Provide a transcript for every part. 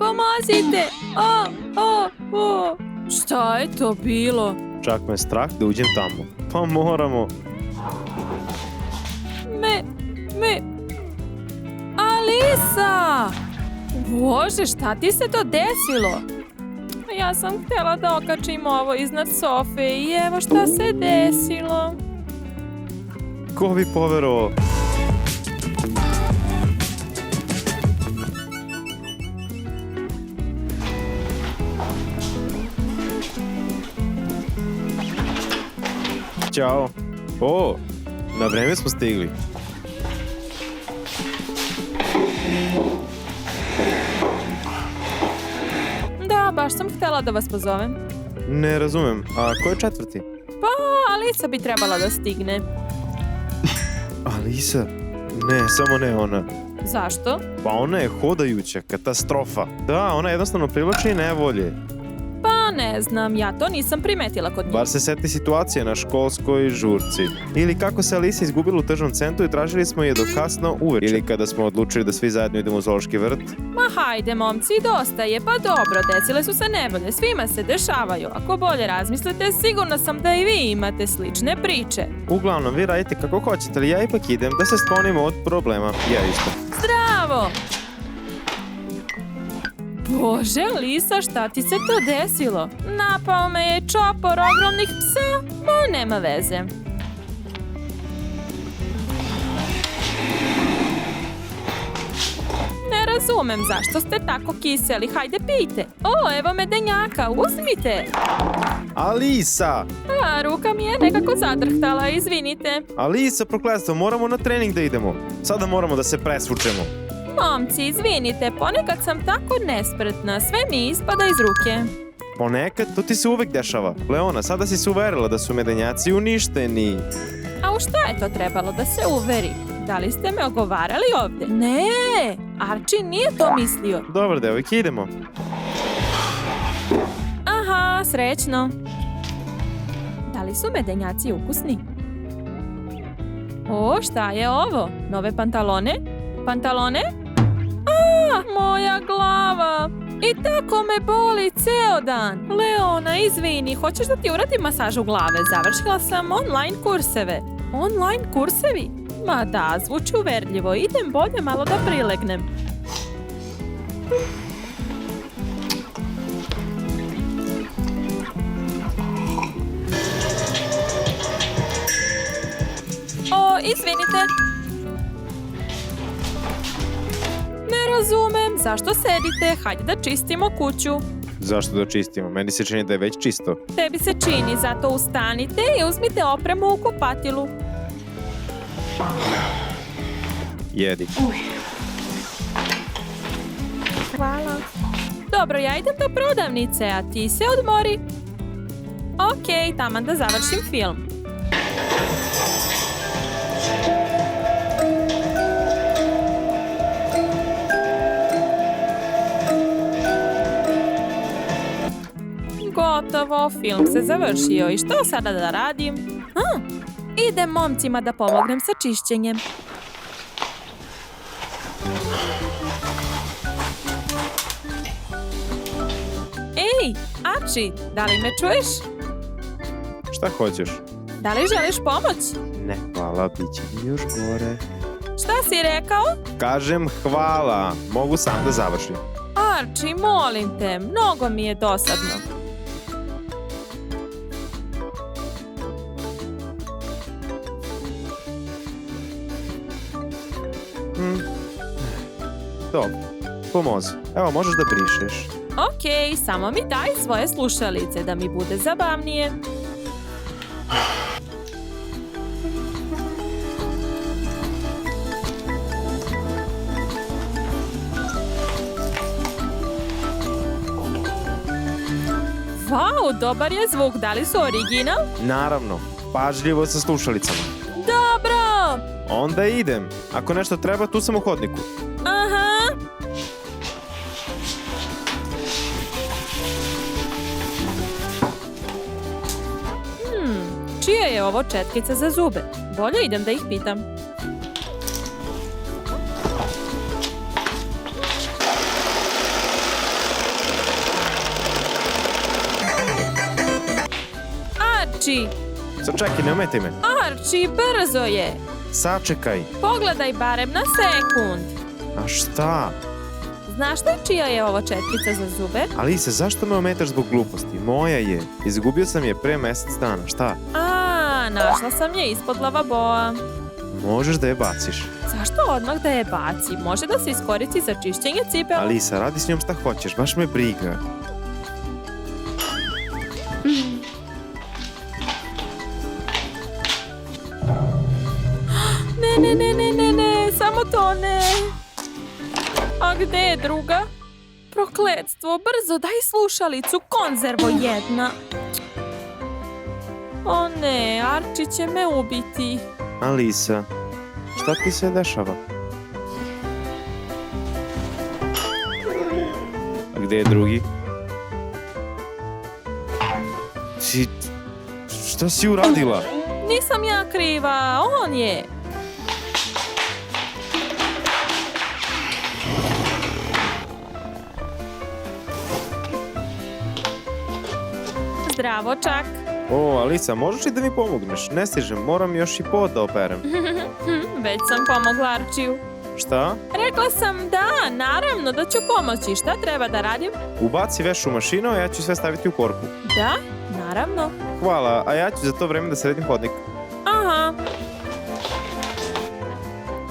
pomozite! O! Šta je to bilo? Čak me strah da uđem tamo. Pa moramo. Alisa! Bože, šta ti se to desilo? Ja sam htjela da okačim ovo iznad sofe i evo šta se desilo. Ko bi poverovao? Ćao. O, na vreme smo stigli. Da, baš sam htjela da vas pozovem. Ne razumem, a ko je četvrti? Pa, Alisa bi trebala da stigne. Alisa? Ne, samo ne ona. Zašto? Pa ona je hodajuća katastrofa. Da, ona jednostavno privlači nevolje. Pa ne znam, ja to nisam primetila kod nje. Bar se seti situacije na školskoj žurci. Ili kako se Alisa izgubila u tržnom centru i tražili smo je do kasno uveče. Ili kada smo odlučili da svi zajedno idemo u zoološki vrt. Ma hajde momci, dosta je, pa dobro, desile su se nevolje, svima se dešavaju. Ako bolje razmislite, sigurna sam da i vi imate slične priče. Uglavnom, vi radite kako hoćete, ali ja ipak idem da se sklonimo od problema. Ja isto. Zdravo! Bože, Lisa, šta ti se to desilo? Napao me je čopor ogromnih psa? Ma nema veze. Ne razumem zašto ste tako kiseli, hajde pijte. O, evo medenjaka, uzmite. Alisa! A, ruka mi je nekako zadrhtala, izvinite. Alisa, prokletstvo, moramo na trening da idemo. Sada moramo da se presvučemo. Momci, izvinite, ponekad sam tako nespretna, sve mi ispada iz ruke. Ponekad, to ti se uvek dešava. Leona, sada si se uverila da su medenjaci uništeni. A u šta je to trebalo da se uveri? Da li ste me ogovarali ovdje? Ne, Archie nije to mislio. Dobar, devojke, idemo. Aha, srećno. Da li su medenjaci ukusni? O, šta je ovo? Nove pantalone? Pantalone? A, moja glava! I tako me boli ceo dan. Leona, izvini, hoćeš da ti uradim masažu glave? Završila sam online kurseve. Online kursevi? Ma da, zvuči uverljivo. Idem bolje malo da prilegnem. O, izvinite. Ne razumem, zašto sedite? Hajde da čistimo kuću. Zašto da čistimo? Meni se čini da je već čisto. Tebi se čini, zato ustanite i uzmite opremu u kupatilu. Jedi. Hvala. Dobro, ja idem do prodavnice, a ti se odmori. Ok, taman da završim film. Gotovo, film se završio i što sada da radim? Idem momcima da pomognem sa čišćenjem. Ej, Archie, da li me čuješ? Šta hoćeš? Da li želiš pomoć? Ne, hvala, bit će mi još gore. Šta si rekao? Kažem hvala, mogu sam da završim. Archie, molim te, mnogo mi je dosadno. Dobro, pomozi. Evo, možeš da brišeš. Ok, samo mi daj svoje slušalice da mi bude zabavnije. Vau, dobar je zvuk, da li su original? Naravno, pažljivo sa slušalicama. Dobro! Onda idem. Ako nešto treba, tu sam u hodniku. Aha! Čija je ovo četkica za zube? Bolje idem da ih pitam. Archie! Sačekaj, ne ometaj me. Archie, brzo je! Sačekaj. Pogledaj barem na sekund. A šta? Znaš li čija je ovo četkica za zube? Alisa, zašto me ometaš zbog gluposti? Moja je. Izgubio sam je pre mjesec dana. Šta? Našla sam je ispod lavaboa. Možeš da je baciš. Zašto odmah da je baci? Može da se iskoristi za čišćenje cipela. Alisa, radi s njom šta hoćeš, baš me briga. Ne, samo to ne. A gde je druga? Prokletstvo, brzo daj slušalicu, konzervo jedna. O ne, Archie će me ubiti. Alisa, šta ti se dešava? A gde je drugi? Šta si uradila? Nisam ja kriva, on je. Zdravo, Čak. O, Alisa, možeš li da mi pomogneš? Ne stižem, moram još i pod da operem. Već sam pomogla Archiju. Šta? Rekla sam da, naravno da ću pomoći. Šta treba da radim? Ubaci veš u mašinu, a ja ću sve staviti u korpu. Da, naravno. Hvala, a ja ću za to vreme da sredim hodnik. Aha.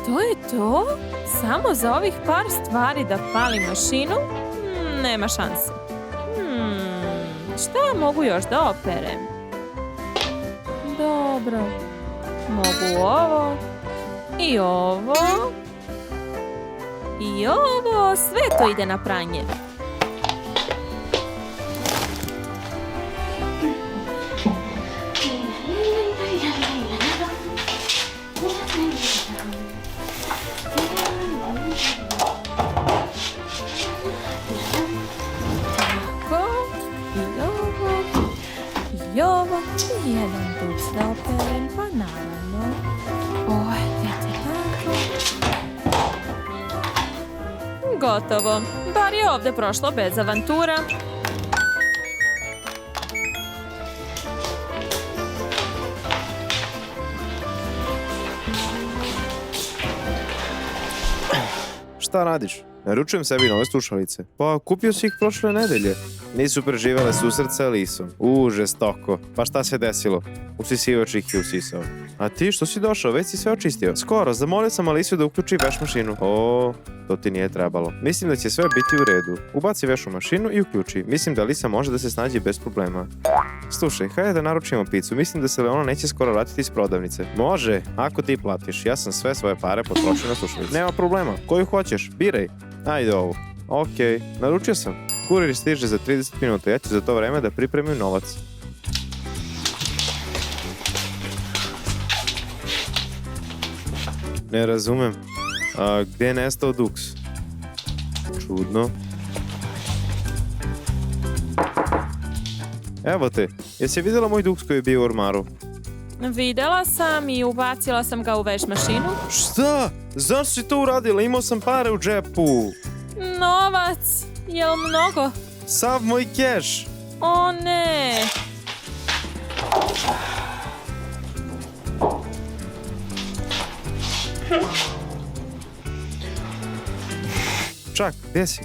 To je to? Samo za ovih par stvari da palim mašinu? Nema šanse. Šta mogu još da operem? Dobro. Mogu ovo. I ovo. I ovo. Sve to ide na pranje. I jedan duc da operem, pa naravno. Eto tako. Gotovo. Bar je ovdje prošlo bez avantura. Šta radiš? Naručujem sebi nove slušalice. Pa kupio si ih prošle nedelje. Nisu preživjele susret sa Alisom. Žestoko. Pa šta se desilo? Usisivač ih je usisao. A ti što si došao? Već si sve očistio. Skoro, zamolio sam Alisu da uključi veš mašinu. To ti nije trebalo. Mislim da će sve biti u redu. Ubaci veš u mašinu i uključi. Mislim da Alisa može da se snađe bez problema. Slušaj, hajde da naručimo picu. Mislim da se Leona neće skoro vratiti iz prodavnice. Može, ako ti platiš. Ja sam sve svoje pare potrošio na slušalicu. Nema problema. Koju hoćeš? Biraj. Ajde ovo. Okej, naručio sam. Kurir stiže za 30 minuta. Ja ću za to vreme da pripremim novac. Ne razumem. A gdje je nestao duks? Čudno. Evo te, jesi vidjela moj duks koji je bio u ormaru? Videla sam i ubacila sam ga u veš mašinu. Šta? Zašto si to uradila? Imao sam pare u džepu. Novac! Jel mnogo? Sav moj keš. O ne! Čak, gdje si?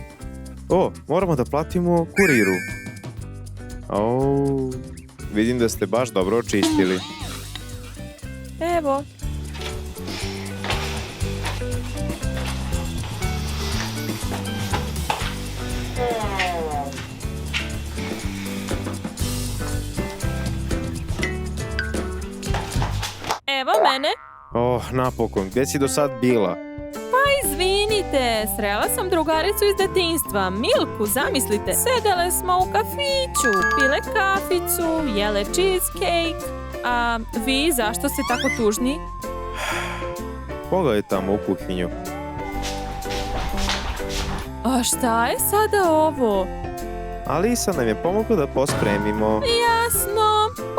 Moramo da platimo kuriru. Vidim da ste baš dobro očistili. Evo. Evo mene. Napokon, gdje si do sad bila? Izvinite, srela sam drugaricu iz detinjstva, Milku, zamislite. Sedele smo u kafiću, pile kaficu, jele cheesecake. A vi zašto ste tako tužni? Pogledaj tamo u kuhinju. A šta je sada ovo? Alisa nam je pomogla da pospremimo. Jasno.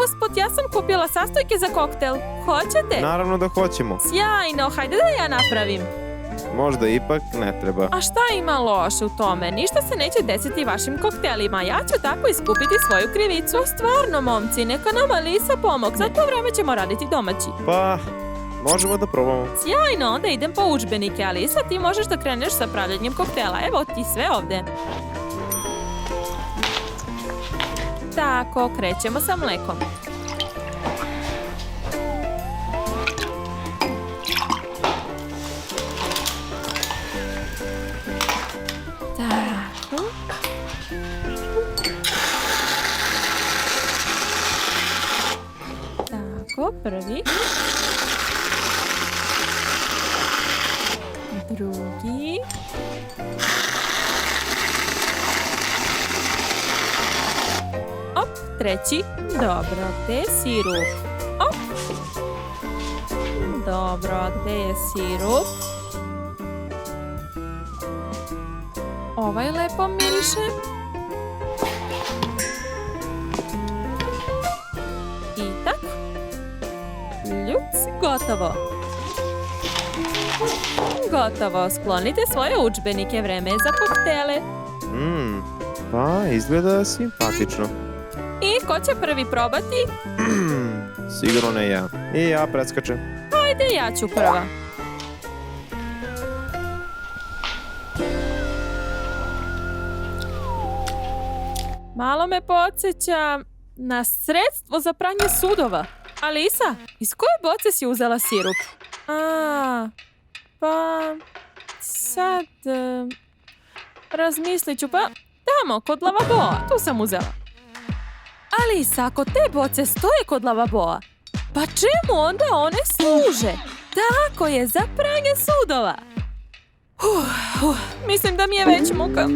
Usput, ja sam kupila sastojke za koktel. Hoćete? Naravno da hoćemo. Sjajno, hajde da ja napravim. Možda ipak ne treba. A šta ima loše u tome? Ništa se neće desiti vašim koktelima. Ja ću tako iskupiti svoju krivicu. Stvarno, momci, neka nam Alisa pomogne. Za to vreme ćemo raditi domaći. Pa, možemo da probamo. Sjajno, onda idem po udžbenike. Alisa, ti možeš da kreneš sa pravljenjem koktela. Evo ti sve ovde. Tako, krećemo sa mlekom. Tako. Tako, prvi. Drugi. Op, treći. Dobro, gde je sirup? Op. Dobro, gde je sirup? Ovaj lepo miriše. I tako. Ljuc, gotovo. Gotovo, sklonite svoje udžbenike, vreme je za koktele. Pa, izgleda simpatično. I ko će prvi probati? Sigurno ne ja. I ja preskačem. Ajde, ja ću prva. Malo me podsjeća na sredstvo za pranje sudova. Alisa, iz koje boce si uzela sirup? Pa sad razmislit ću, pa tamo, kod lavaboa, tu sam uzela. Alisa, ako te boce stoje kod lavaboa, pa čemu onda one služe? Tako je, za pranje sudova. Mislim da mi je već muka.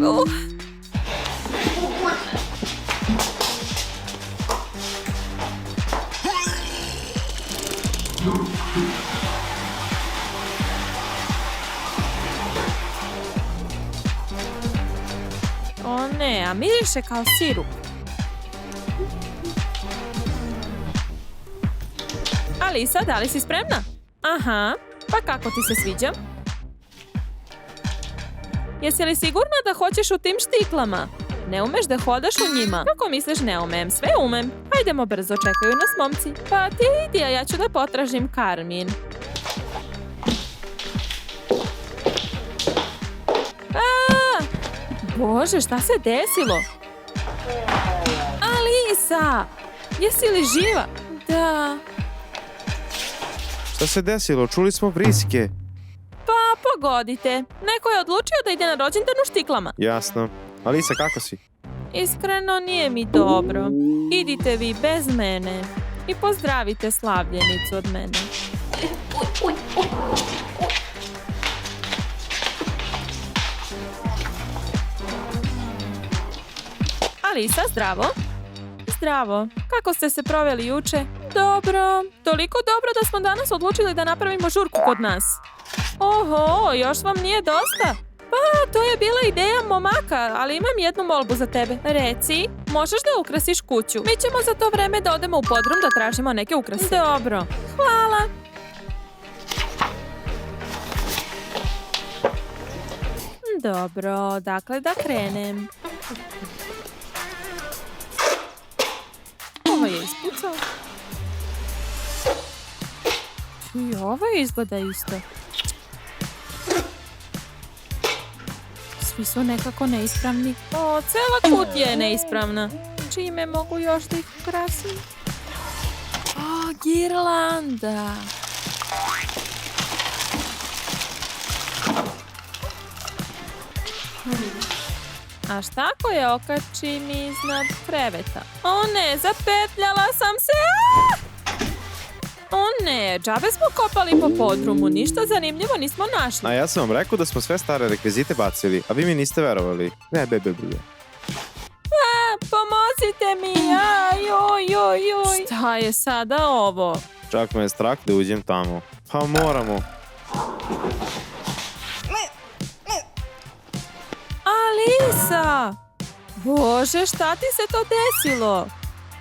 O ne, a miriše kao sirup. Alisa, da li si spremna? Aha, pa kako ti se sviđa? Jesi li sigurna da hoćeš u tim štiklama? Ne umeš da hodaš u njima? Kako misliš ne umem? Sve umem. Hajdemo brzo, čekaju nas momci. Pa ti idi, a ja ću da potražim Karmin. Bože, šta se desilo? Alisa! Jesi li živa? Da. Šta se desilo? Čuli smo vriske. Pa, pogodite. Neko je odlučio da ide na rođendan u štiklama. Jasno. Alisa, kako si? Iskreno, nije mi dobro. Idite vi bez mene i pozdravite slavljenicu od mene. Alisa, zdravo. Zdravo. Kako ste se proveli juče? Dobro. Toliko dobro da smo danas odlučili da napravimo žurku kod nas. Oho, još vam nije dosta? Pa, to je bila ideja momaka, ali imam jednu molbu za tebe. Reci, možeš da ukrasiš kuću? Mi ćemo za to vreme da odemo u podrum da tražimo neke ukrase. Dobro. Hvala. Dobro, dakle da krenem. Ovo je ispucao. I ovo izgleda isto. Svi su nekako neispravni. O, cela kutija je neispravna. Čime mogu još da ih ukrasim? O, girlanda. A šta ako je okačim iznad kreveta? O ne, zapetljala sam se! O ne, džabe smo kopali po podrumu, ništa zanimljivo nismo našli. A ja sam vam rekao da smo sve stare rekvizite bacili, a vi mi niste verovali. Pomozite mi, joj. Šta je sada ovo? Čak me je strah da uđem tamo. Pa moramo. Alisa! Bože, šta ti se to desilo?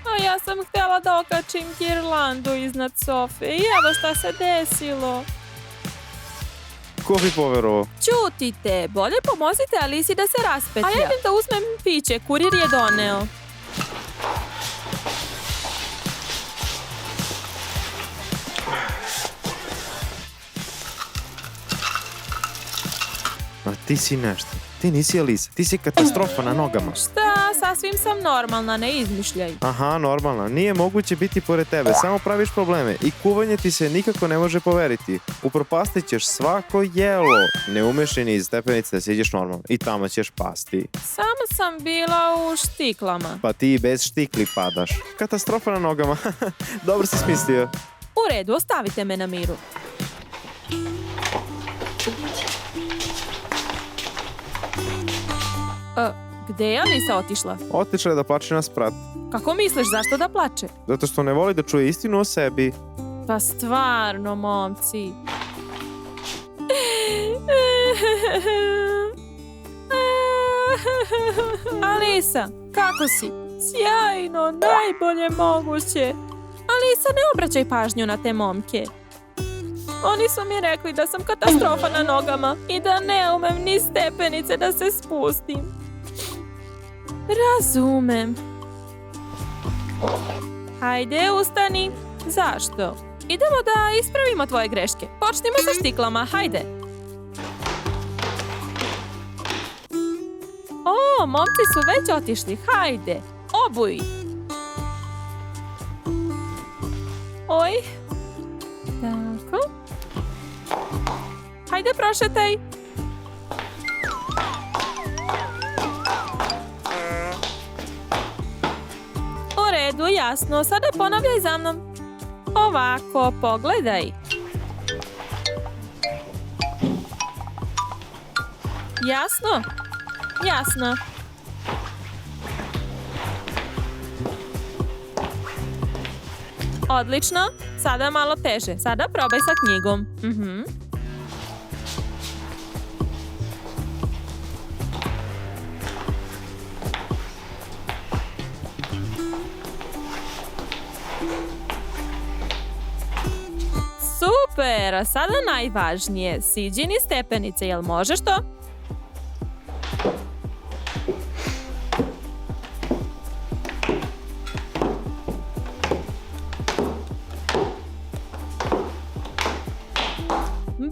A ja sam htjela da okačim girlandu iznad sofe i evo šta se desilo. Ko bi poverovao? Ćutite, bolje pomozite Alisi da se raspetlja. A ja idem da uzmem piće, kurir je doneo. Ma ti si nešto. Ti nisi Alisa, ti si katastrofa na nogama. Šta, sasvim sam normalna, ne izmišljaj. Aha, normalno. Nije moguće biti pored tebe, samo praviš probleme i kuvanje ti se nikako ne može poveriti. Upropastit ćeš svako jelo. Ne umeš ni iz stepenice da siđeš normalno i tamo ćeš pasti. Samo sam bila u štiklama. Pa ti bez štikli padaš. Katastrofa na nogama. Dobro si smislio. U redu, ostavite me na miru. Gde je Alisa otišla? Otišla je da plače na sprat. Kako misliš, zašto da plače? Zato što ne voli da čuje istinu o sebi. Pa stvarno, momci. Alisa, kako si? Sjajno, najbolje moguće. Alisa, ne obraćaj pažnju na te momke. Oni su mi rekli da sam katastrofa na nogama i da ne umem ni stepenice da se spustim. Razumem. Hajde, ustani. Zašto? Idemo da ispravimo tvoje greške. Počnimo sa štiklama, hajde. O, momci su već otišli, hajde. Obuj. Oj. Tako. Hajde, prošetaj. U redu, jasno. Sada ponavljaj za mnom. Ovako, pogledaj. Jasno? Jasno. Odlično. Sada malo teže. Sada probaj sa knjigom. Super, a sada najvažnije. Siđi niz stepenice, jel možeš to?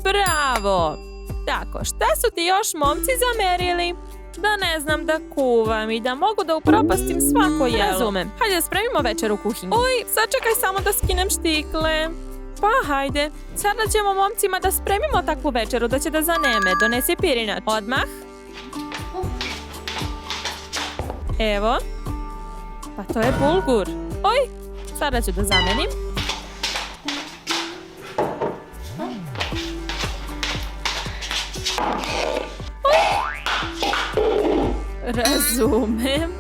Bravo! Tako, šta su ti još momci zamerili? Da ne znam da kuvam i da mogu da upropastim svako jelo. Razumem. Hajde da spremimo večer u kuhinji. Oj, sačekaj samo da skinem štikle. Pa hajde. Sada ćemo momcima da spremimo takvu večeru da će da zaneme. Donesi pirinač. Odmah. Evo. Pa to je bulgur. Oj, sada ću da zamenim. Razumem.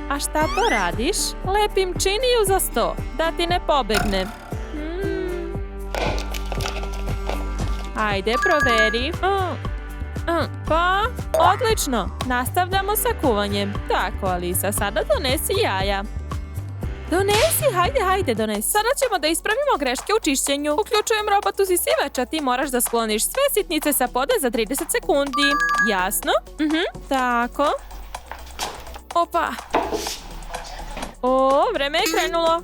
A šta to radiš? Lepim činiju za sto, da ti ne pobegne. Ajde, proveri. Pa, odlično. Nastavljamo sa kuvanjem. Tako, Alisa, sada donesi jaja. Donesi, hajde, donesi. Sada ćemo da ispravimo greške u čišćenju. Uključujem robot usisivača. Ti moraš da skloniš sve sitnice sa pode za 30 sekundi. Jasno? Tako. Opa. O, vreme je krenulo.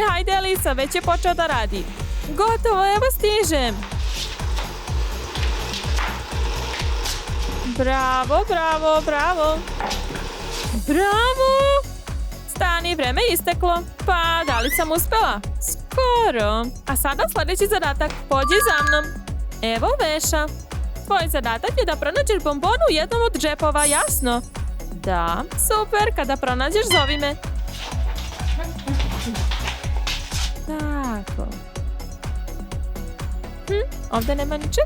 Hajde, Alisa, već je počeo da radi. Gotovo, evo stižem. Bravo. Stani, vreme je isteklo. Pa, da li sam uspela? Skoro. A sada sljedeći zadatak. Pođi za mnom. Evo veša. Tvoj zadatak je da pronađeš bombonu u jednom od džepova, jasno? Da, super, kada pronađeš zovi me. Tako. Ovdje nema ničeg?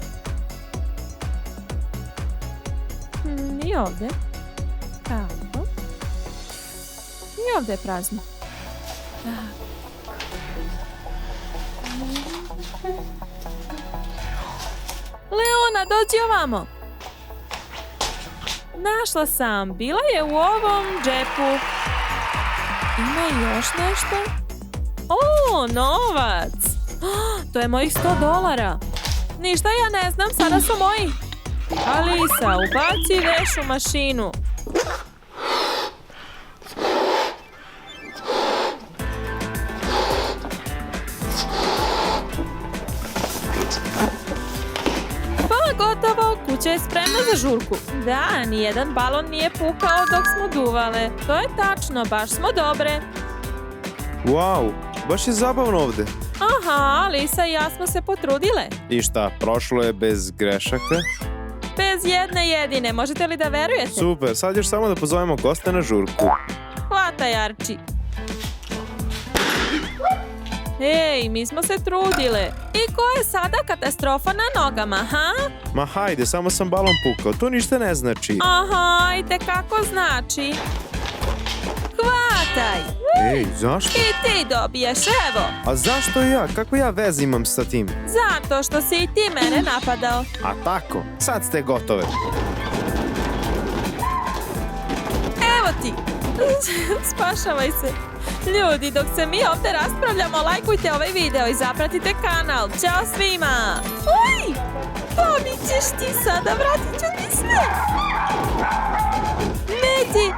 I ovdje. Tako. I ovdje je prazno. Leona, dođi ovamo. Našla sam, bila je u ovom džepu. Ima još nešto? O, novac! To je mojih $100. Ništa ja ne znam, sada su moji. Alisa, ubaci veš u mašinu. Pa gotovo, kuća je spremna za žurku. Da, nijedan balon nije pukao dok smo duvale. To je tačno, baš smo dobre. Wow, baš je zabavno ovde. Aha, Alisa i ja smo se potrudile. I šta, prošlo je bez grešaka? Bez jedne jedine, možete li da verujete? Super, sad još samo da pozovemo goste na žurku. Hvataj, Arči. Ej, mi smo se trudile. I ko je sada katastrofa na nogama, ha? Ma hajde, samo sam balon pukao, to ništa ne znači. Aha, i tekako znači. Hvataj. Ej, zašto? I ti dobiješ, evo. A zašto ja? Kako ja veze imam sa tim? Zato što si i ti mene napadao. A tako, sad ste gotove. Evo ti. Spašavaj se. Ljudi, dok se mi ovdje raspravljamo, lajkujte ovaj video i zapratite kanal. Ćao svima. Uj, dobit ćeš ti sada, vratit ću ti sve. Meti,